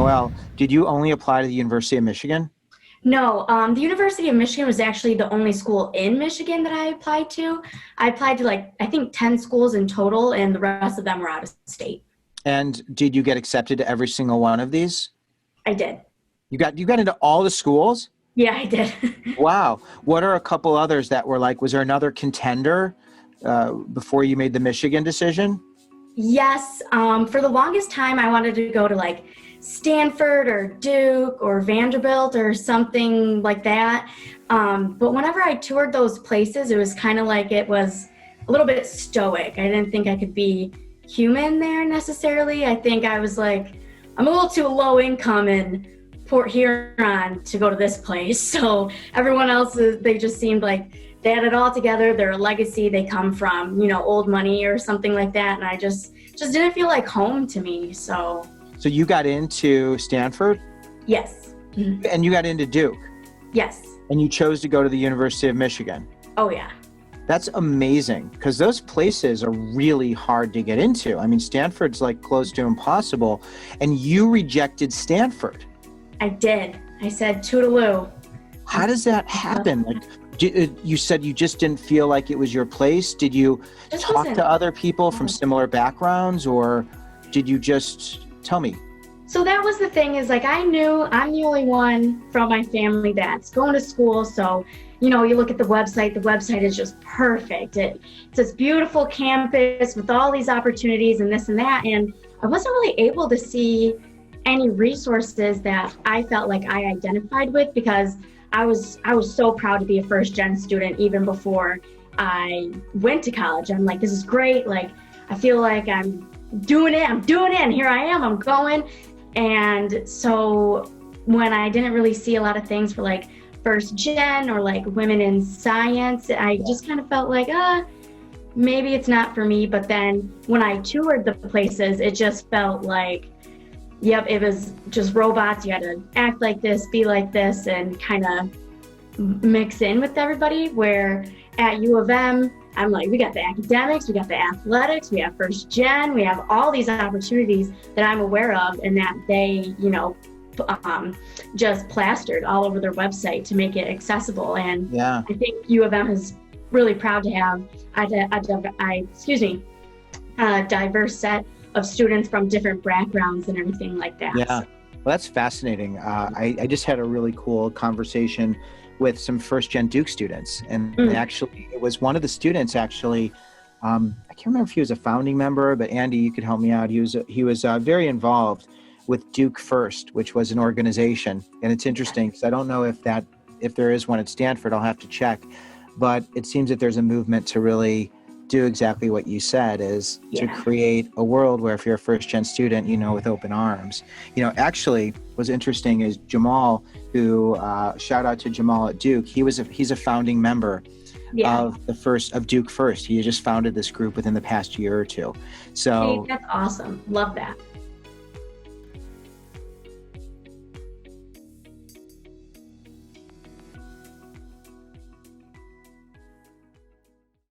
well. Did you only apply to the University of Michigan? No, the University of Michigan was actually the only school in Michigan that I applied to. I applied to like, I think 10 schools in total, and the rest of them were out of state. And did you get accepted to every single one of these? I did. You got into all the schools? Yeah, I did. Wow. What are a couple others that were like, was there another contender before you made the Michigan decision? Yes, for the longest time, I wanted to go to like Stanford or Duke or Vanderbilt or something like that. But whenever I toured those places, it was kind of like it was a little bit stoic. I didn't think I could be human there necessarily. I think I was like, I'm a little too low income in Port Huron to go to this place. So everyone else, they just seemed like they had it all together. They're a legacy. They come from, old money or something like that. And I just didn't feel like home to me. So you got into Stanford? yes. Mhm. And you got into Duke? Yes. And you chose to go to the University of Michigan? Oh yeah. That's amazing, because those places are really hard to get into. I mean, Stanford's like close to impossible, and you rejected Stanford. I did. I said toodaloo. How does that happen? Like, you said you just didn't feel like it was your place. Did you Just talk wasn't. to other people from similar backgrounds, or did you just tell me? So that was the thing, is like I knew I'm the only one from my family that's going to school. So, you look at the website is just perfect. It's this beautiful campus with all these opportunities and this and that. And I wasn't really able to see any resources that I felt like I identified with, because I was so proud to be a first gen student even before I went to college. I'm like, this is great. Like, I feel like I'm doing it, and here I am, I'm going. And so when I didn't really see a lot of things for like first gen or like women in science, I just kind of felt like, maybe it's not for me. But then when I toured the places, it just felt like, yep, it was just robots. You had to act like this, be like this, and kind of mix in with everybody. Where at U of M, I'm like, we got the academics, we got the athletics, we have first gen, we have all these opportunities that I'm aware of, and that they, just plastered all over their website to make it accessible. And Yeah. I think U of M is really proud to have a diverse set of students from different backgrounds and everything like that. Yeah. Well, that's fascinating. I just had a really cool conversation with some first-gen Duke students. And actually, it was one of the students, actually, I can't remember if he was a founding member, but Andy, you could help me out. He was very involved with Duke First, which was an organization. And it's interesting, because I don't know if there is one at Stanford. I'll have to check. But it seems that there's a movement to really do exactly what you said, is to create a world where if you're a first-gen student, with open arms. Actually, what's interesting is Jamal, who, shout out to Jamal at Duke, he's a founding member of Duke First. He just founded this group within the past year or two. So hey, that's awesome. Love that.